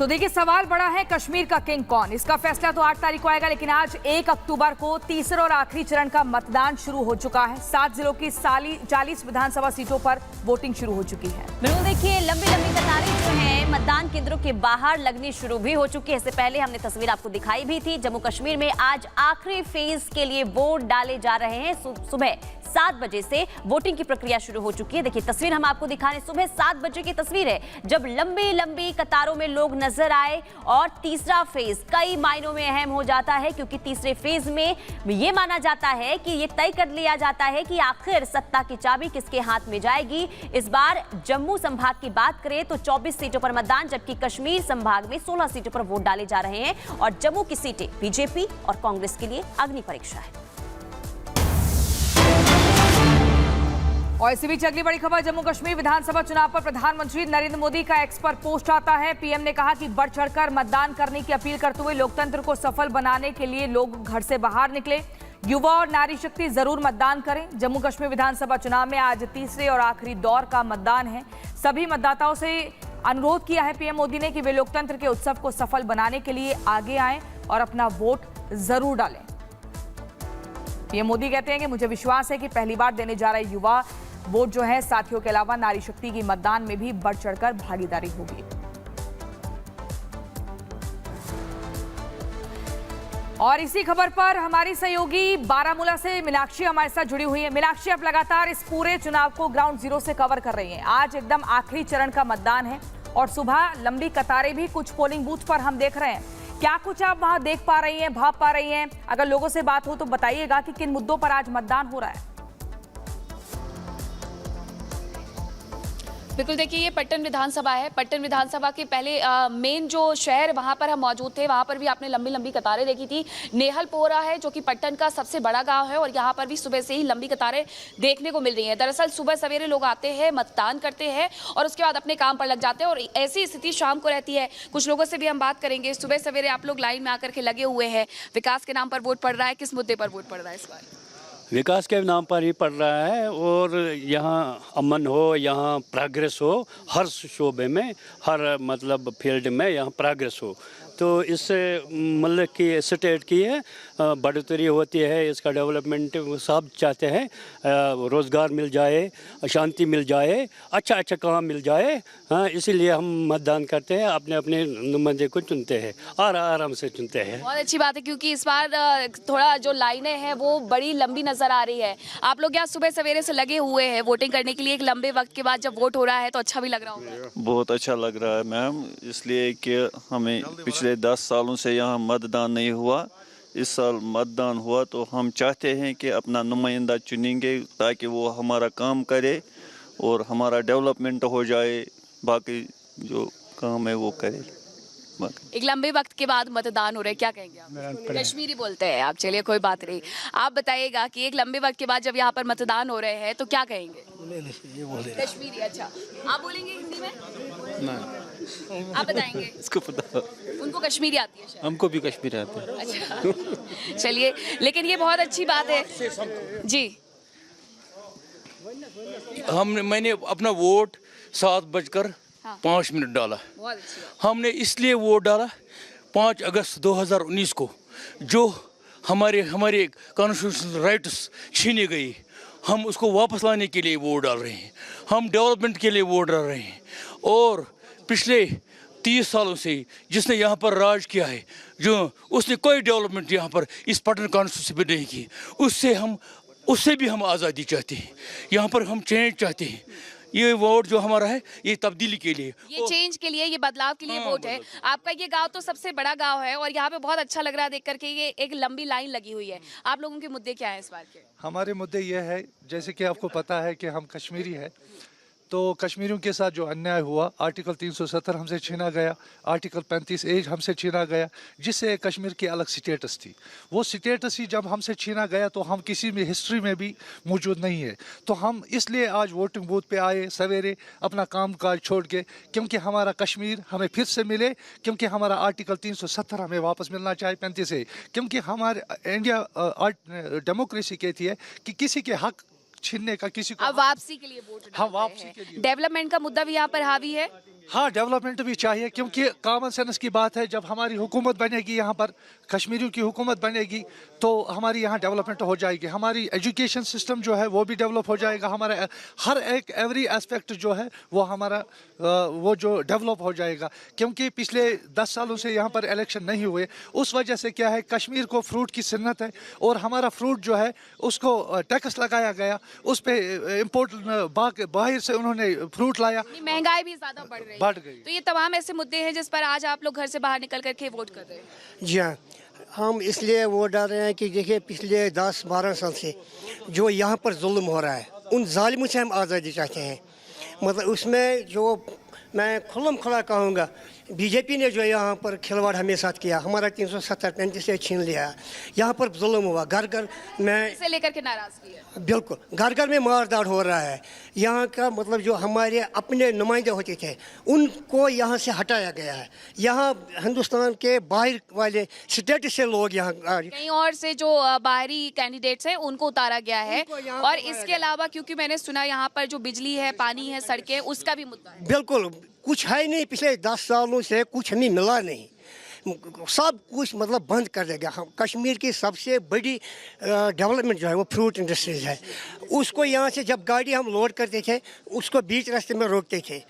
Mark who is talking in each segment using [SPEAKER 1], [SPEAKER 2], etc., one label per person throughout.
[SPEAKER 1] तो देखिए, सवाल बड़ा है, कश्मीर का किंग कौन? इसका फैसला तो 8 तारीख को आएगा, लेकिन आज 1 अक्टूबर को तीसरे और आखिरी चरण का मतदान शुरू हो चुका है। 7 जिलों की 40 विधानसभा सीटों पर वोटिंग शुरू हो चुकी है।
[SPEAKER 2] बिल्कुल, देखिए लंबी लंबी कतारें जो हैं मतदान केंद्रों के बाहर लगनी शुरू भी हो चुकी है। इससे पहले हमने तस्वीर आपको दिखाई भी थी। जम्मू कश्मीर में आज आखिरी फेज के लिए वोट डाले जा रहे हैं। सुबह 7 बजे से वोटिंग की प्रक्रिया शुरू हो चुकी है। देखिए तस्वीर हम आपको दिखा रहे हैं, सुबह 7 बजे की तस्वीर है, जब लंबी लंबी कतारों में लोग नजर आए। और तीसरा फेज कई मायनों में अहम हो जाता है, क्योंकि तीसरे फेज में यह माना जाता है कि यह तय कर लिया जाता है कि आखिर सत्ता की चाबी किसके हाथ में जाएगी। इस बार जम्मू संभाग की बात करें तो 24 सीटों पर मतदान, जबकि कश्मीर संभाग में 16 सीटों पर वोट डाले जा रहे हैं। और जम्मू की सीटें बीजेपी और कांग्रेस के लिए अग्नि परीक्षा है।
[SPEAKER 1] और इसी बीच अगली बड़ी खबर, जम्मू कश्मीर विधानसभा चुनाव पर प्रधानमंत्री नरेंद्र मोदी का एक्स पर पोस्ट आता है। पीएम ने कहा कि बढ़ चढ़कर मतदान करने की अपील करते हुए लोकतंत्र को सफल बनाने के लिए लोग घर से बाहर निकले, युवा और नारी शक्ति जरूर मतदान करें। जम्मू कश्मीर विधानसभा चुनाव में आज तीसरे और आखिरी दौर का मतदान है। सभी मतदाताओं से अनुरोध किया है पीएम मोदी ने कि वे लोकतंत्र के उत्सव को सफल बनाने के लिए आगे आएं और अपना वोट जरूर डालें। पीएम मोदी कहते हैं कि मुझे विश्वास है कि पहली बार देने जा रहे युवा वोट जो है, साथियों के अलावा नारी शक्ति की मतदान में भी बढ़ चढ़कर भागीदारी होगी। और इसी खबर पर हमारी सहयोगी बारामूला से मीनाक्षी हमारे साथ जुड़ी हुई है। मीनाक्षी, आप लगातार इस पूरे चुनाव को ग्राउंड जीरो से कवर कर रही हैं। आज एकदम आखिरी चरण का मतदान है और सुबह लंबी कतारें भी कुछ पोलिंग बूथ पर हम देख रहे हैं। क्या कुछ आप वहां देख पा रही हैं, भाप पा रही हैं? अगर लोगों से बात हो तो बताइएगा कि किन मुद्दों पर आज मतदान हो रहा है।
[SPEAKER 3] बिल्कुल, देखिए ये पट्टन विधानसभा है। पट्टन विधानसभा के पहले मेन जो शहर वहाँ पर हम मौजूद थे, वहाँ पर भी आपने लंबी लंबी कतारें देखी थी। नेहलपोरा है जो कि पट्टन का सबसे बड़ा गांव है, और यहाँ पर भी सुबह से ही लंबी कतारें देखने को मिल रही हैं। दरअसल सुबह सवेरे लोग आते हैं, मतदान करते हैं और उसके बाद अपने काम पर लग जाते हैं, और ऐसी स्थिति शाम को रहती है। कुछ लोगों से भी हम बात करेंगे। सुबह सवेरे आप लोग लाइन में आकर के लगे हुए हैं, विकास के नाम पर वोट पड़ रहा है, किस मुद्दे पर वोट पड़ रहा है इस बार?
[SPEAKER 4] विकास के नाम पर ही पड़ रहा है, और यहाँ अमन हो, यहाँ प्रोग्रेस हो, हर शोबे में, हर मतलब फील्ड में यहाँ प्रोग्रेस हो। तो इससे मतलब कि स्टेट की है बढ़ोतरी होती है, इसका डेवलपमेंट सब चाहते हैं। रोज़गार मिल जाए, शांति मिल जाए, अच्छा अच्छा काम मिल जाए। हाँ, इसीलिए हम मतदान करते हैं, अपने अपने नुमाइंदे को चुनते हैं और आराम से चुनते हैं।
[SPEAKER 3] बहुत अच्छी बात है, क्योंकि इस बार थोड़ा जो लाइनें हैं वो बड़ी लंबी नज़र आ रही है। आप लोग यहाँ सुबह सवेरे से लगे हुए हैं वोटिंग करने के लिए। एक लंबे वक्त के बाद जब वोट हो रहा है तो अच्छा भी लग रहा होगा।
[SPEAKER 5] बहुत अच्छा लग रहा है मैम, इसलिए कि हमें पिछले 10 सालों से यहाँ मतदान नहीं हुआ। इस साल मतदान हुआ तो हम चाहते हैं कि अपना नुमाइंदा चुनेंगे ताकि वो हमारा काम करे और हमारा डेवलपमेंट हो जाए, बाकी जो काम है वो करे।
[SPEAKER 3] एक लंबे वक्त के बाद मतदान हो रहा है, क्या कहेंगे आप? कश्मीरी बोलते हैं आप, चलिए कोई बात नहीं। आप बताइएगा कि एक लंबे वक्त के बाद जब यहाँ पर मतदान हो रहे हैं तो क्या कहेंगे? कश्मीरी, अच्छा। आप बोलेंगे हिंदी में? नहीं। आप बताएंगे?
[SPEAKER 5] इसको पता,
[SPEAKER 3] उनको कश्मीरी आती है शायद।
[SPEAKER 5] हमको भी कश्मीरी आती है।
[SPEAKER 3] अच्छा चलिए, लेकिन ये बहुत अच्छी बात है जी।
[SPEAKER 6] मैंने अपना वोट 7:05 डाला। हमने इसलिए वोट डाला 5 अगस्त 2019 को, जो हमारे कॉन्स्टिट्यूशनल राइट्स छीने गई, हम उसको वापस लाने के लिए वोट डाल रहे हैं। हम डेवलपमेंट के लिए वोट डाल रहे हैं। और पिछले 30 सालों से जिसने यहाँ पर राज किया है, जो उसने कोई डेवलपमेंट यहाँ पर इस पटना कॉन्स्टिट्यूंसी में नहीं की, उससे भी हम आज़ादी चाहते हैं। यहाँ पर हम चेंज चाहते हैं। ये वोट जो हमारा है ये तब्दीली के लिए,
[SPEAKER 3] ये चेंज के लिए, ये बदलाव के लिए वोट है। आपका ये गांव तो सबसे बड़ा गांव है और यहाँ पे बहुत अच्छा लग रहा है देख करके। ये एक लंबी लाइन लगी हुई है। आप लोगों के मुद्दे क्या हैं इस बार के?
[SPEAKER 7] हमारे मुद्दे ये है, जैसे कि आपको पता है कि हम कश्मीरी है, तो कश्मीरियों के साथ जो अन्याय हुआ, आर्टिकल 370 हमसे छीना गया, आर्टिकल 35A हमसे छीना गया, जिससे कश्मीर की अलग स्टेटस थी। वो स्टेटस ही जब हमसे छीना गया तो हम किसी में हिस्ट्री में भी मौजूद नहीं है। तो हम इसलिए आज वोटिंग बूथ पे आए सवेरे, अपना काम काज छोड़ के, क्योंकि हमारा कश्मीर हमें फिर से मिले, क्योंकि हमारा आर्टिकल 370 हमें वापस मिलना चाहिए 35A, क्योंकि हमारे इंडिया डेमोक्रेसी कहती है कि किसी के हक छीनने का किसी को।
[SPEAKER 3] अब वापसी के लिए वोट
[SPEAKER 7] हाँ,
[SPEAKER 3] डाल रहे
[SPEAKER 7] वापसी
[SPEAKER 3] हैं।
[SPEAKER 7] के लिए।
[SPEAKER 3] डेवलपमेंट का मुद्दा भी यहाँ पर हावी है।
[SPEAKER 7] हाँ, डेवलपमेंट भी चाहिए, क्योंकि कॉमन सेंस की बात है, जब हमारी हुकूमत बनेगी यहाँ पर, कश्मीरियों की हुकूमत बनेगी, तो हमारी यहाँ डेवलपमेंट हो जाएगी। हमारी एजुकेशन सिस्टम जो है वो भी डेवलप हो जाएगा। हमारा हर एक एवरी एस्पेक्ट जो है वो हमारा वो जो डेवलप हो जाएगा। क्योंकि पिछले 10 सालों से यहाँ पर इलेक्शन नहीं हुए, उस वजह से क्या है, कश्मीर को फ्रूट की सन्नत है और हमारा फ्रूट जो है उसको टैक्स लगाया गया, उस पर इम्पोर्ट बाहर से उन्होंने फ्रूट लाया,
[SPEAKER 3] महंगाई भी ज्यादा बढ़
[SPEAKER 7] गई।
[SPEAKER 3] तो ये तमाम ऐसे मुद्दे हैं जिस पर आज आप लोग घर से बाहर निकल करके वोट कर रहे हैं।
[SPEAKER 8] जी हाँ, हम इसलिए वोट डाल रहे हैं कि देखिए पिछले 10-12 साल से जो यहाँ पर जुल्म हो रहा है, उन जालिमों से हम आज़ादी चाहते हैं। मतलब उसमें जो मैं खुल्लम खुला कहूँगा, बीजेपी ने जो यहाँ पर खिलवाड़ हमें साथ किया, हमारा 370-35 से छीन लिया, यहाँ पर जुल्म हुआ, घर घर में
[SPEAKER 3] इसे लेकर के नाराजगी है।
[SPEAKER 8] बिल्कुल घर घर में मारदार हो रहा है। यहाँ का मतलब जो हमारे अपने नुमाइंदे होते थे उनको यहाँ से हटाया गया है। यहाँ हिंदुस्तान के बाहर वाले स्टेट से लोग यहाँ
[SPEAKER 3] कहीं और से जो बाहरी कैंडिडेट्स हैं उनको उतारा गया है। और इसके अलावा क्योंकि मैंने सुना यहाँ पर जो बिजली है, पानी है, सड़कें, उसका भी मुद्दा है।
[SPEAKER 8] बिल्कुल कुछ है नहीं, पिछले 10 सालों से कुछ हमें मिला नहीं, सब कुछ मतलब बंद कर देगा। हम कश्मीर की सबसे बड़ी डेवलपमेंट जो है वो फ्रूट इंडस्ट्रीज है। उसको यहाँ से जब गाड़ी हम लोड करते थे उसको बीच रास्ते में रोकते थे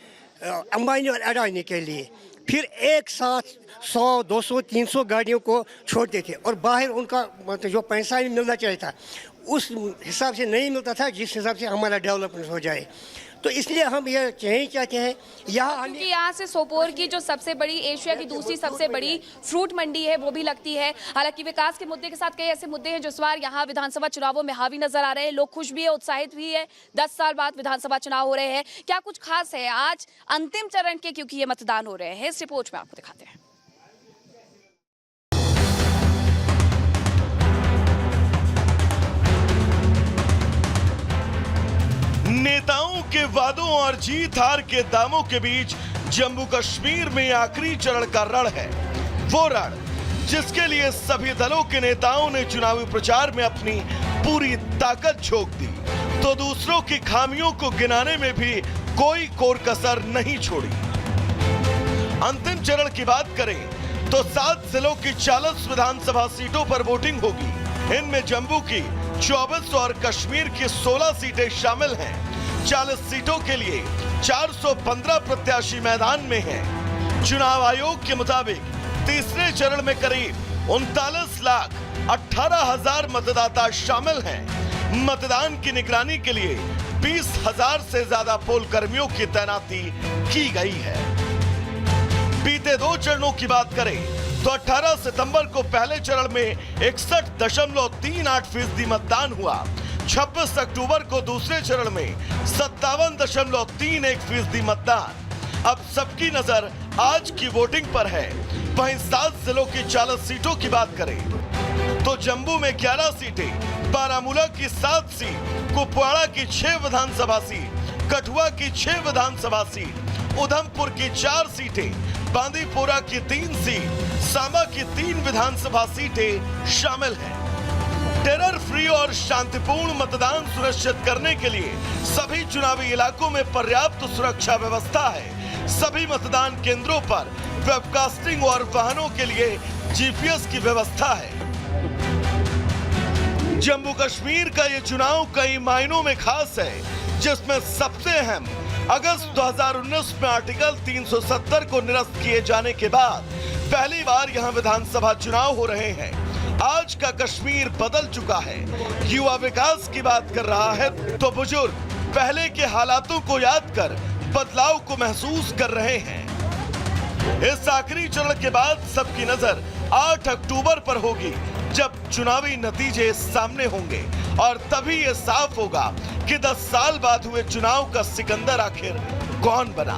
[SPEAKER 8] अंबानी और अडानी के लिए, फिर एक साथ 100, 200, 300 गाड़ियों को छोड़ते थे और बाहर उनका मतलब जो पैसा भी मिलना चाहिए था उस हिसाब से नहीं मिलता था जिस हिसाब से हमारा डेवलपमेंट हो जाए। तो इसलिए हम ये यही चाहते हैं
[SPEAKER 3] क्योंकि यहाँ से सोपोर की जो सबसे बड़ी, एशिया की दूसरी सबसे बड़ी फ्रूट मंडी है वो भी लगती है। हालांकि विकास के मुद्दे के साथ कई ऐसे मुद्दे हैं जो इस बार यहाँ विधानसभा चुनावों में हावी नजर आ रहे हैं। लोग खुश भी है, उत्साहित भी है। 10 साल बाद विधानसभा चुनाव हो रहे हैं, क्या कुछ खास है आज अंतिम चरण के, क्योंकि ये मतदान हो रहे हैं। इस रिपोर्ट में आपको दिखाते हैं।
[SPEAKER 9] नेताओं के वादों और जीत हार के दामों के बीच जम्मू कश्मीर में आखिरी चरण का रण है। वो रण जिसके लिए सभी दलों के नेताओं ने चुनावी प्रचार में अपनी पूरी ताकत झोंक दी, तो दूसरों की खामियों को गिनाने में भी कोई कोर कसर नहीं छोड़ी। अंतिम चरण की बात करें तो 7 जिलों की 40 विधानसभा सीटों पर वोटिंग होगी। इनमें जम्मू की 24 और कश्मीर की 16 सीटें शामिल हैं। 40 सीटों के लिए 415 प्रत्याशी मैदान में हैं। चुनाव आयोग के मुताबिक तीसरे चरण में करीब 39,18,000 मतदाता शामिल हैं। मतदान की निगरानी के लिए 20,000 से ज्यादा पोल कर्मियों की तैनाती की गई है। बीते 2 चरणों की बात करें तो 18 सितंबर को पहले चरण में 61.38% मतदान हुआ। 26 अक्टूबर को दूसरे चरण में 57.31% मतदान। अब सबकी नजर आज की वोटिंग पर है। वहीं 7 जिलों की 40 सीटों की बात करें तो जम्मू में 11 सीटें, बारामूला की 7 सीट, कुपवाड़ा की 6 विधानसभा सीट, कठुआ की 6 विधानसभा सीट, उधमपुर की 4 सीटें, बांदीपोरा की 3 सीट, सांबा की 3 विधानसभा सीटें शामिल हैं। टेरर फ्री और शांतिपूर्ण मतदान सुनिश्चित करने के लिए सभी चुनावी इलाकों में पर्याप्त सुरक्षा व्यवस्था है। सभी मतदान केंद्रों पर वेबकास्टिंग और वाहनों के लिए जीपीएस की व्यवस्था है। जम्मू कश्मीर का ये चुनाव कई मायनों में खास है, जिसमें सबसे अहम अगस्त 2019 में आर्टिकल 370 को निरस्त किए जाने के बाद पहली बार यहां विधानसभा चुनाव हो रहे हैं। आज का कश्मीर बदल चुका है। युवा विकास की बात कर रहा है तो बुजुर्ग पहले के हालातों को याद कर बदलाव को महसूस कर रहे हैं। इस आखिरी चरण के बाद सबकी नजर 8 अक्टूबर पर होगी, जब चुनावी नतीजे सामने होंगे और तभी ये साफ होगा कि 10 साल बाद हुए चुनाव का सिकंदर आखिर कौन बना।